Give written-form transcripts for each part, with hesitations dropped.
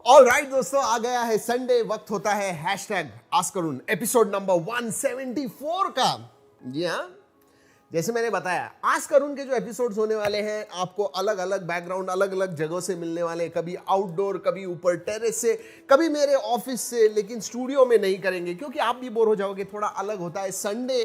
All right दोस्तों, आ गया है संडे, वक्त होता है hashtag ask Arun episode number 174 का। जी हाँ, जैसे मैंने बताया आस्क अरुण के जो एपिसोड्स होने वाले हैं आपको अलग अलग बैकग्राउंड, अलग अलग जगहों से मिलने वाले हैं। कभी आउटडोर, कभी ऊपर टेरेस से, कभी मेरे ऑफिस से, लेकिन स्टूडियो में नहीं करेंगे क्योंकि आप भी बोर हो जाओगे। थोड़ा अलग होता है। Sunday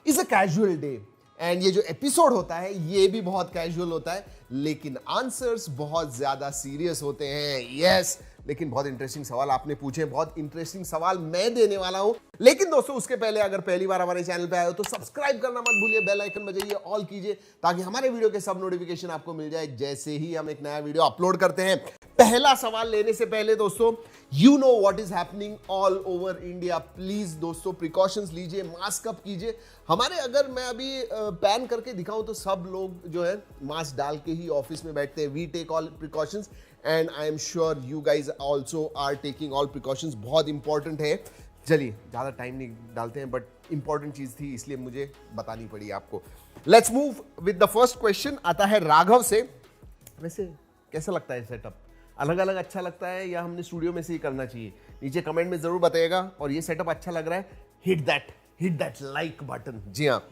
is a casual day and ये जो एपिसोड होता है ये भी बहुत कैजुअल होता है, लेकिन आंसर्स बहुत ज्यादा सीरियस होते हैं। यस, लेकिन बहुत इंटरेस्टिंग सवाल आपने पूछे, बहुत इंटरेस्टिंग सवाल मैं देने वाला हूं। लेकिन दोस्तों उसके पहले अगर पहली बार हमारे चैनल पे आए हो तो सब्सक्राइब करना मत भूलिए, बेल आइकन बजाइए, ऑल कीजिए ताकि हमारे वीडियो के सब नोटिफिकेशन आपको मिल जाए जैसे ही हम एक नया वीडियो अपलोड करते हैं। पहला सवाल लेने से पहले दोस्तों, you know what is happening all over India. Please दोस्तों प्रिकॉशंस लीजिए, मास्क अप कीजिए। हमारे अगर मैं अभी पैन करके दिखाऊं तो सब लोग जो है मास्क डाल के ही ऑफिस में बैठते हैं। We take all precautions and I am sure you guys also are taking all precautions. बहुत इंपॉर्टेंट है। चलिए ज़्यादा टाइम नहीं डालते हैं, बट इंपॉर्टेंट चीज़ थी इसलिए मुझे बतानी पड़ी आपको। Let's move with the first question. आता है राघव से। वैसे कैसा लगता है सेटअप? अलग अलग अच्छा लगता है या हमने स्टूडियो में से ही करना चाहिए? नीचे कमेंट में जरूर बताइएगा। और ये सेटअप अच्छा लग रहा है, हिट दैट लाइक बटन। जी हाँ,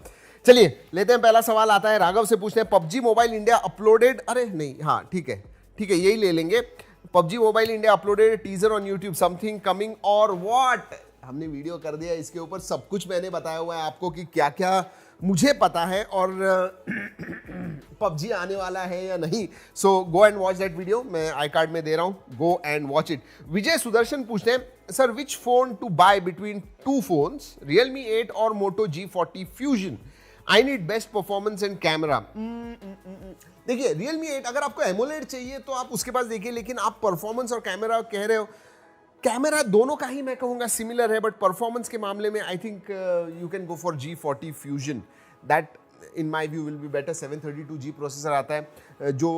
चलिए लेते हैं पहला सवाल। आता है राघव से, पूछते हैं पबजी मोबाइल इंडिया अपलोडेड, अरे नहीं, हाँ ठीक है यही ले लेंगे। PUBG mobile India uploaded teaser on YouTube, something coming और व्हाट। हमने वीडियो कर दिया इसके ऊपर, सब कुछ मैंने बताया हुआ है आपको कि क्या क्या मुझे पता है और पबजी आने वाला है या नहीं। So go and watch that video, मैं आई कार्ड में दे रहा हूं, go and watch it. Vijay Sudarshan पूछते हैं, sir which phone to buy between two phones, Realme 8 और Moto G40 Fusion? I need best performance and camera. देखिए Realme 8 अगर आपको एमोलेड चाहिए तो आप उसके पास देखिए, लेकिन आप परफॉर्मेंस और कैमरा कह रहे हो, कैमरा दोनों का ही मैं कहूंगा सिमिलर है, बट परफॉर्मेंस के मामले में I think you can go for G40 Fusion। That in my view will be better. 732G processor आता है जो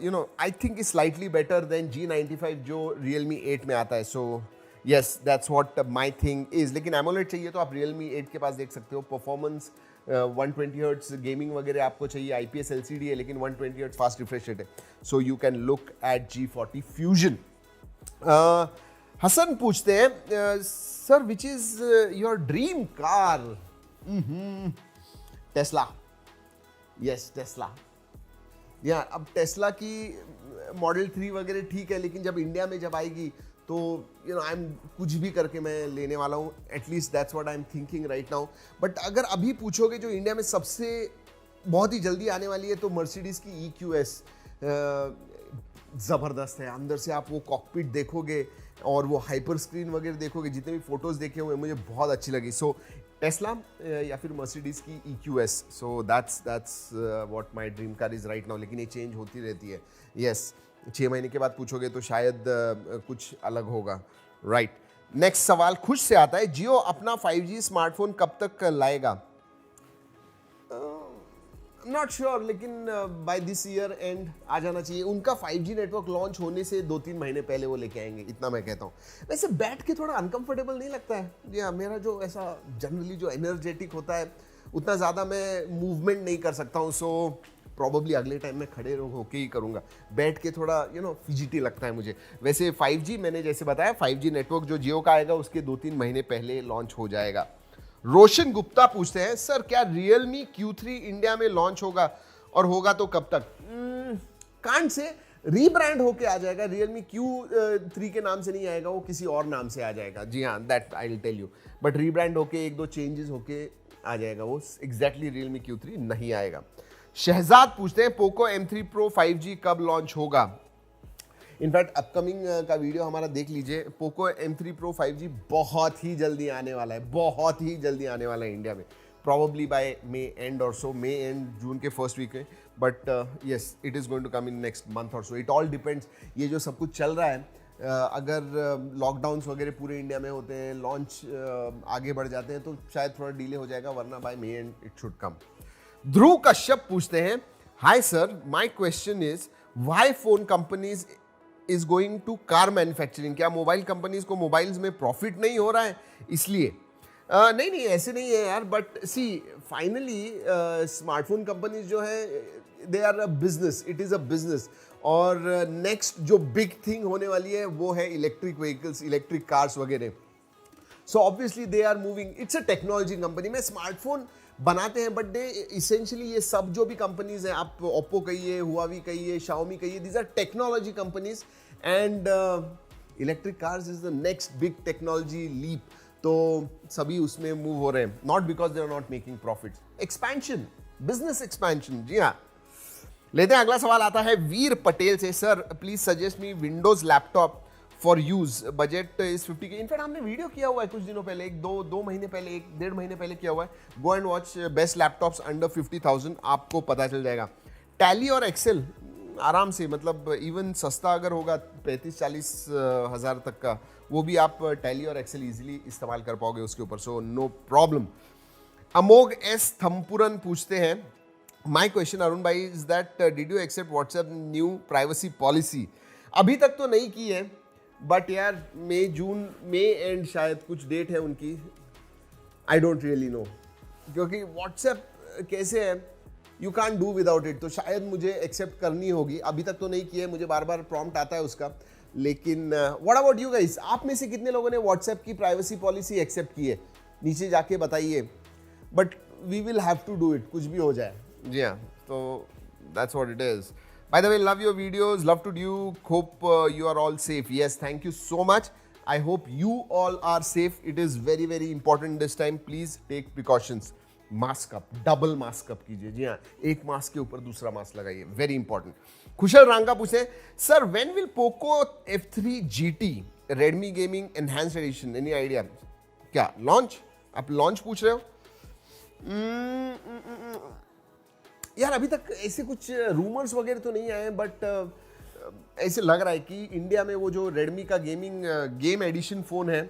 you know I think is slightly better than G95 जो Realme 8 में आता है। सो yes, that's what my thing is. लेकिन AMOLED चाहिए तो आप Realme 8 के पास देख सकते हो। परफॉर्मेंस 120 हर्ट्ज गेमिंग वगैरह आपको चाहिए, IPS LCD है लेकिन 120 हर्ट्ज फास्ट रिफ्रेश रेट है। So you can look at G40 Fusion। Hasan पूछते हैं, sir which is your dream car? Tesla. Yes, Tesla. या अब टेस्ला की मॉडल 3 वगैरह ठीक है, लेकिन जब इंडिया में जब आएगी तो यू नो आई एम कुछ भी करके मैं लेने वाला हूँ। At least that's what I am thinking right now. But अगर अभी पूछोगे जो इंडिया में सबसे बहुत ही जल्दी आने वाली है तो मर्सिडीज की EQS ज़बरदस्त है। अंदर से आप वो कॉकपिट देखोगे और वो हाइपर स्क्रीन वगैरह देखोगे, जितने भी फोटोज देखे हुए मुझे बहुत अच्छी लगी। सो टेस्ला या फिर मर्सिडीज की EQS। So that's what my dream car is right now. लेकिन ये चेंज होती रहती है। यस, 6 महीने के बाद पूछोगे तो शायद कुछ अलग होगा। राइट, नेक्स्ट सवाल खुश से आता है, जियो अपना 5G स्मार्टफोन कब तक लाएगा? नॉट श्योर, लेकिन बाय दिस ईयर एंड आ जाना चाहिए। उनका 5G नेटवर्क लॉन्च होने से 2-3 महीने पहले वो लेके आएंगे, इतना मैं कहता हूँ। वैसे बैठ के थोड़ा अनकंफर्टेबल नहीं लगता है? जी हाँ, मेरा जो ऐसा जनरली जो एनर्जेटिक होता है उतना ज़्यादा मैं मूवमेंट नहीं कर सकता हूँ। सो प्रॉबली अगले टाइम में खड़े होके ही करूँगा। बैठ के थोड़ा यू नो फिजिटी लगता है मुझे। वैसे 5G मैंने जैसे बताया, 5G नेटवर्क जो जियो का आएगा उसके 2-3 महीने पहले लॉन्च हो जाएगा। रोशन गुप्ता पूछते हैं, सर क्या Realme Q3 इंडिया में लॉन्च होगा और होगा तो कब तक? कांट से रीब्रांड होके आ जाएगा। Realme Q3 के नाम से नहीं आएगा, वो किसी और नाम से आ जाएगा। जी हाँ, that I will tell you. But rebrand होके 1-2 चेंजेस होके आ जाएगा, वो एग्जैक्टली Realme Q3 नहीं आएगा। शहजाद पूछते हैं, पोको M3 Pro 5G कब लॉन्च होगा? इनफैक्ट अपकमिंग का वीडियो हमारा देख लीजिए। पोको M3 Pro 5G बहुत ही जल्दी आने वाला है, बहुत ही जल्दी आने वाला है इंडिया में। प्रॉबली बाय मे एंड और सो, मे एंड जून के फर्स्ट वीक में। But yes, it is going to come in next month or so. It all depends, ये जो सब कुछ चल रहा है, अगर लॉकडाउन्स वगैरह पूरे इंडिया में होते हैं, लॉन्च आगे बढ़ जाते हैं तो शायद थोड़ा डिले हो जाएगा, वरना by May and it should come. Dhruv Kashyap पूछते हैं, hi sir, my question is why phone companies is going to car manufacturing? क्या मोबाइल कंपनीज को मोबाइल्स में प्रॉफिट नहीं हो रहा है इसलिए? नहीं ऐसे नहीं है यार। But see finally smartphone companies जो है they are a business, it is a business. और नेक्स्ट जो बिग थिंग होने वाली है वो है इलेक्ट्रिक व्हीकल्स, इलेक्ट्रिक कार्स वगैरह। So obviously they are moving, it's a technology company में स्मार्टफोन बनाते हैं, बट दे इसेंशियली ये सब जो भी कंपनीज हैं, आप ओप्पो कहिए, हुआवी कहिए, शाओमी कहिए, these are technology companies and electric cars is the next big technology leap. तो सभी उसमें मूव हो रहे हैं, not because they are not making profit. Expansion, business expansion. जी हाँ, लेते हैं अगला सवाल आता है वीर पटेल से। Sir please suggest me Windows laptop for use, budget is 50K। In fact हमने वीडियो किया हुआ है कुछ दिनों पहले, दो महीने पहले, 1-1.5 महीने पहले किया हुआ है। गो and watch best laptops under 50,000, आपको पता चल जाएगा। टैली और एक्सेल आराम से, मतलब इवन सस्ता अगर होगा 35-40 हज़ार तक का, वो भी आप टैली और एक्सेल इजीली इस्तेमाल कर पाओगे उसके ऊपर, so no problem. Amogh S Thampuran पूछते हैं, माई क्वेश्चन अरुण भाई is that did you accept WhatsApp new privacy policy? अभी तक तो नहीं की है, बट यार मई एंड शायद कुछ डेट है उनकी, आई डोंट रियली नो, क्योंकि व्हाट्सएप कैसे है, you can't do without it, तो शायद मुझे एक्सेप्ट करनी होगी। अभी तक तो नहीं की है, मुझे बार बार प्रॉम्प्ट आता है उसका, लेकिन व्हाट अबाउट यू गाइस, आप में से कितने लोगों ने व्हाट्सएप की प्राइवेसी पॉलिसी एक्सेप्ट की है? नीचे जाके बताइए, but we will have to do it, कुछ भी हो जाए। जी हाँ, तो that's what it is. By the way, love your videos, love to you, hope you are all safe. Yes, thank you so much. I hope you all are safe. It is very, very important this time. Please take precautions. Mask up, double mask up कीजिए। जी हाँ, एक mask के ऊपर दूसरा mask लगाइए, very important. कुशल रांगा पूछे, sir when will Poco F3 GT Redmi Gaming Enhanced Edition, any idea? क्या लॉन्च, आप लॉन्च पूछ रहे हो? यार अभी तक ऐसे कुछ रूमर्स वगैरह तो नहीं आए, बट ऐसे लग रहा है कि इंडिया में वो जो रेडमी का गेम एडिशन फ़ोन है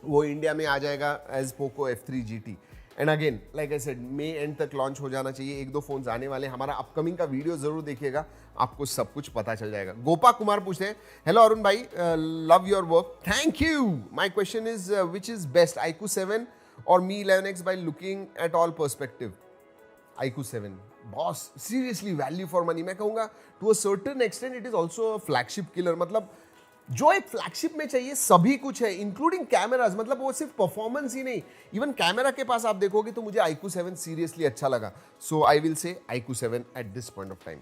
वो इंडिया में आ जाएगा as Poco F3 GT। And again like I said, May end तक लॉन्च हो जाना चाहिए। 1-2 फोन्स आने वाले, हमारा अपकमिंग का वीडियो जरूर देखिएगा, आपको सब कुछ पता चल जाएगा। गोपा कुमार पूछते हैं, हेलो अरुण भाई, love your work, thank you. My question is which is best, iQOO 7 और Mi 11X by looking at all perspective? iQOO 7 boss, seriously value for money. मैं कहूंगा to a certain extent it is also a flagship killer. मतलब जो एक flagship में चाहिए सभी कुछ है, इंक्लूडिंग कैमराज। मतलब वो सिर्फ परफॉर्मेंस ही नहीं, इवन कैमरा के पास आप देखोगे तो मुझे iQOO 7 सीरियसली अच्छा लगा। So I will say iQOO 7 at this point of time.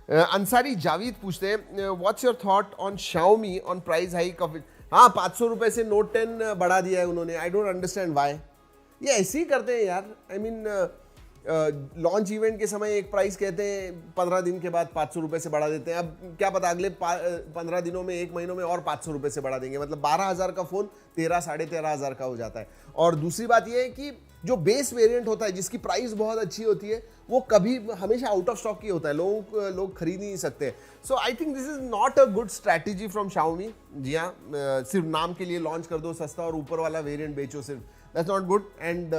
Ansari Javed पूछते हैं, what's your thought on Xiaomi on price hike of it? हाँ, 500 रुपए से Note 10 बढ़ा दिया है उन्होंने। आई डोंट अंडरस्टैंड वाई, ये ऐसे ही करते हैं यार। आई मीन लॉन्च इवेंट के समय एक प्राइस कहते हैं, 15 दिन के बाद 500 रुपए से बढ़ा देते हैं। अब क्या पता अगले 15 दिनों में, 1 महीनों में और 500 रुपए से बढ़ा देंगे। मतलब 12,000 का फोन 13-13,500 का हो जाता है। और दूसरी बात यह है कि जो बेस वेरिएंट होता है जिसकी प्राइस बहुत अच्छी होती है, वो कभी हमेशा आउट ऑफ स्टॉक ही होता है, लोग खरीद नहीं सकते। So I think this is not a good strategy from Xiaomi। जी हाँ, सिर्फ नाम के लिए लॉन्च कर दो सस्ता और ऊपर वाला वेरिएंट बेचो सिर्फ, that's not good. And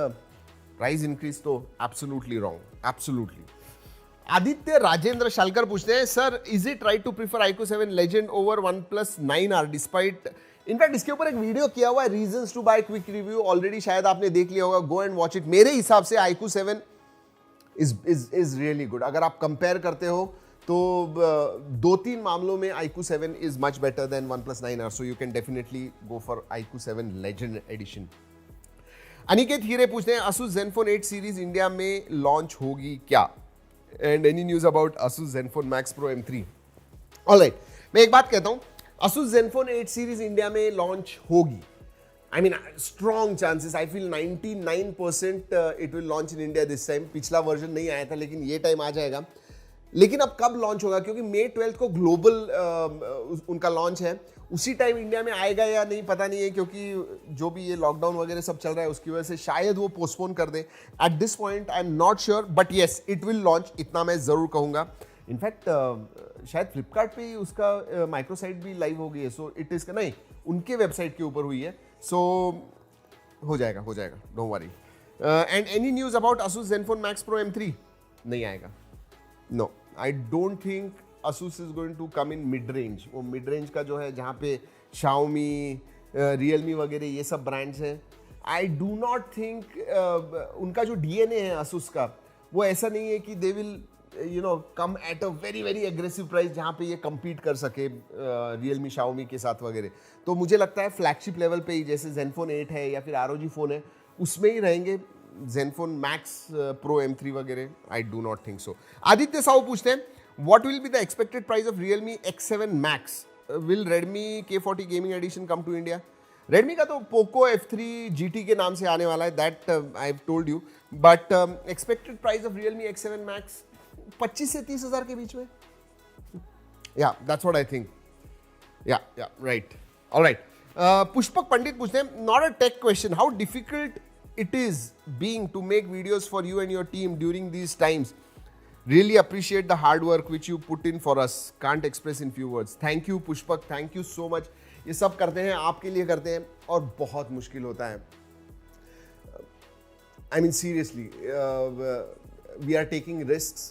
price increase तो absolutely wrong, absolutely. Aditya Rajendra Shalkar पूछते हैं, sir is it right to prefer iQOO 7 Legend over OnePlus 9R despite? In fact इसके ऊपर एक वीडियो किया हुआ है, reasons to buy, quick review, already शायद आपने देख लिया होगा। Go and watch it. मेरे हिसाब से iQOO 7 इज रियली गुड। अगर आप कंपेयर करते हो तो 2-3 मामलों में iQOO 7 is much better than OnePlus 9R, so you can definitely go for iQOO 7 Legend edition. Aniket Hire पूछते हैं, Asus Zenfone 8 सीरीज इंडिया में लॉन्च होगी क्या? And any news about Asus Zenfone Max Pro M3? Alright, मैं एक बात कहता हूं, Asus Zenfone 8 सीरीज इंडिया में लॉन्च होगी। I mean strong chances, I feel 99% it will launch in India this time. पिछला वर्जन नहीं आया था, लेकिन ये टाइम आ जाएगा। लेकिन अब कब लॉन्च होगा, क्योंकि मई 12 को ग्लोबल उनका लॉन्च है, उसी टाइम इंडिया में आएगा या नहीं पता नहीं है, क्योंकि जो भी ये लॉकडाउन वगैरह सब चल रहा है उसकी वजह से शायद वो पोस्टपोन कर दे। At this point I am not sure, but yes it will launch, इतना मैं जरूर कहूंगा। इनफैक्ट शायद फ्लिपकार्ट पे ही उसका माइक्रोसाइट भी लाइव हो गई है, सो इट इज नहीं, उनके वेबसाइट के ऊपर हुई है। सो हो जाएगा, don't worry. And any news about Asus Zenfone Max Pro M3? नहीं आएगा, no, I don't think Asus is going to come in mid range। वो मिड रेंज का जो है, जहाँ पे Xiaomi, Realme वगैरह ये सब ब्रांड्स हैं, आई डू नॉट थिंक उनका जो DNA है Asus का, वो ऐसा नहीं है कि they will come at a very very aggressive price जहाँ पे ये compete कर सके Realme Xiaomi के साथ वगैरह। तो मुझे लगता है फ्लैगशिप लेवल पे ही जैसे Zenfone 8 है या फिर ROG फोन है उसमें ही रहेंगे Zenfone Max Pro M3 वगैरह। I do not think so. Aditya Sahu पूछते हैं what will be the expected price of Realme X7 Max? Will Redmi K40 gaming edition come to India? Redmi का तो Poco F3 GT के नाम से आने वाला है, that I have told you. But expected price of Realme X7 Max 25 से 30 हजार के बीच में। Yeah that's what I think. Yeah right, alright. Pushpak Pandit पूछते हैं not a tech question, how difficult it is being to make videos for you and your team during these times? Really appreciate the hard work which you put in for us. Can't express in few words. Thank you Pushpak, thank you so much. ये सब करते हैं आपके लिए करते हैं और बहुत मुश्किल होता है। I mean seriously, we are taking risks.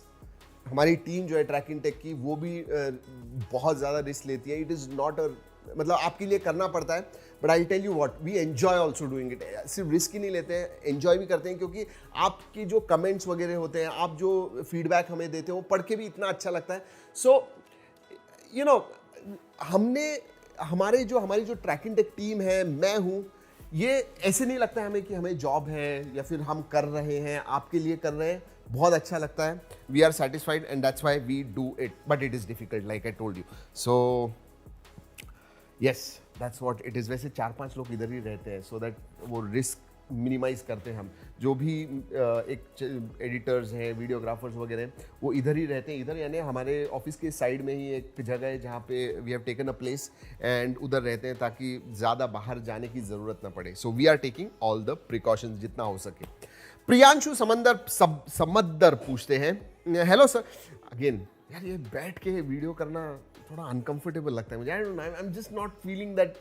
हमारी टीम जो है ट्रैकिंग टेक की वो भी बहुत ज़्यादा रिस्क लेती है। इट इज़ नॉट अ मतलब आपके लिए करना पड़ता है, but I tell you what, we enjoy also doing it. सिर्फ रिस्क ही नहीं लेते हैं, एंजॉय भी करते हैं, क्योंकि आपकी जो कमेंट्स वगैरह होते हैं, आप जो फीडबैक हमें देते हो, वो पढ़ के भी इतना अच्छा लगता है। सो हमारी जो ट्रैकिंग टेक टीम है, मैं हूँ, ये ऐसे नहीं लगता है हमें कि हमें जॉब है या फिर हम कर रहे हैं, आपके लिए कर रहे हैं। बहुत अच्छा लगता है, we are satisfied and that's why we do it, but it is difficult like I told you. So yes, that's what it is. वैसे 4-5 लोग इधर ही रहते हैं, सो दैट वो रिस्क मिनिमाइज करते हैं हम। जो भी एक एडिटर्स हैं, वीडियोग्राफर्स वगैरह हैं, वो इधर ही रहते हैं। इधर यानी हमारे ऑफिस के साइड में ही एक जगह है जहाँ पे we have taken a place and उधर रहते हैं, ताकि ज़्यादा बाहर जाने की ज़रूरत ना पड़े। So we are taking all the precautions जितना हो सके। प्रियांशु समंदर पूछते हैं हेलो सर। अगेन यार, ये बैठ के वीडियो करना थोड़ा अनकंफर्टेबल लगता है मुझे। I am just not feeling that,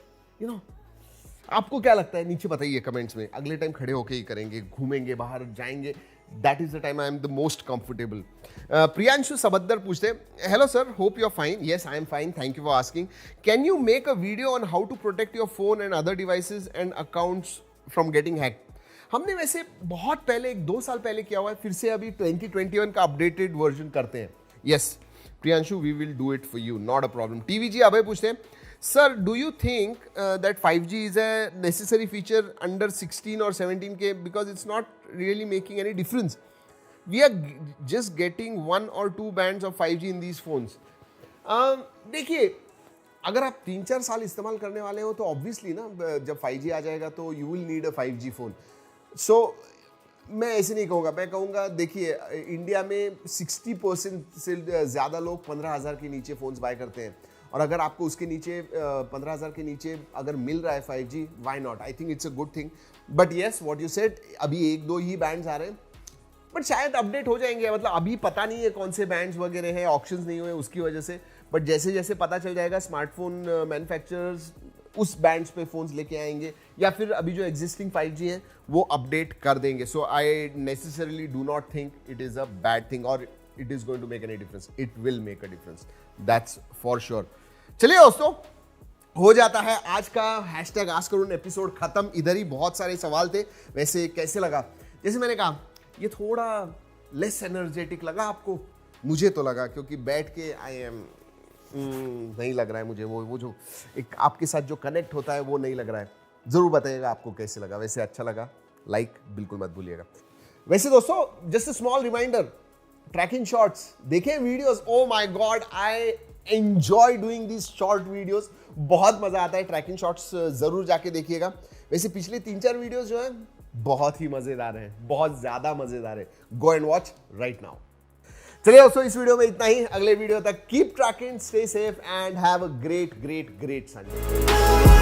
आपको क्या लगता है नीचे बताइए कमेंट्स में। अगले टाइम खड़े होके ही करेंगे, घूमेंगे, बाहर जाएंगे, that is the time I am the most comfortable. Priyanshu Sabaddar पूछते हैं hello sir, hope you are fine. Yes I am fine, thank you for asking. Can you make a video on how to protect your phone and other devices and accounts from getting hack? हमने वैसे बहुत पहले 1-2 साल पहले किया हुआ है, फिर से अभी 2021 का अपडेटेड वर्जन करते हैं। Yes Priyanshu, we will do it for you, not a problem. TVG Abhay पूछते हैं sir, do you think that 5G is a necessary feature under 16 और 17 के, because it's not really making any difference? We are just getting 1 or 2 bands of 5G in these phones. देखिए, अगर आप 3-4 साल इस्तेमाल करने वाले हो तो ऑब्वियसली ना, जब 5G आ जाएगा तो you will need a 5G phone. So मैं ऐसे नहीं कहूँगा, मैं कहूँगा देखिए, इंडिया में 60% से ज़्यादा लोग 15,000 के नीचे फ़ोन्स बाय करते हैं, और अगर आपको उसके नीचे 15,000 के नीचे अगर मिल रहा है 5G, why not? I think it's a good thing. But yes, what you said, अभी 1-2 ही बैंड्स आ रहे हैं, बट शायद अपडेट हो जाएंगे। मतलब अभी पता नहीं है कौन से बैंड्स वगैरह हैं, ऑप्शंस नहीं हुए उसकी वजह से, बट जैसे जैसे पता चल जाएगा, स्मार्टफोन मैन्युफैक्चरर्स उस बैंड्स पे फोन्स लेके आएंगे, या फिर अभी जो एग्जिस्टिंग 5G है वो अपडेट कर देंगे। So I necessarily do not think it is a bad thing और it is going to make any difference. It will make a difference, that's for sure. चलिए दोस्तों, हो जाता है आज का हैशटैग आस्क करुण एपिसोड खत्म। इधर ही बहुत सारे सवाल थे। वैसे कैसे लगा? जैसे मैंने कहा, ये थोड़ा लेस एनर्जेटिक लगा आपको? मुझे तो लगा, क्योंकि बैठ के आई एम नहीं लग रहा है मुझे, वो जो एक आपके साथ जो कनेक्ट होता है वो नहीं लग रहा है। जरूर बताइएगा आपको कैसे लगा। वैसे अच्छा लगा, लाइक बिल्कुल मत भूलिएगा। वैसे दोस्तों, just a small reminder, Trakin shorts देखें videos. Oh my god, I enjoy doing this short videos. बहुत मजा आता है। ट्रैकिंग शॉर्ट्स जरूर जाके देखिएगा। वैसे पिछले 3-4 वीडियोस जो है बहुत ही मजेदार हैं, बहुत ज्यादा मजेदार है। गो एंड वॉच राइट नाउ। चलिए दोस्तों, इस वीडियो में इतना ही। अगले वीडियो तक keep trekking, stay safe and have a great Sunday.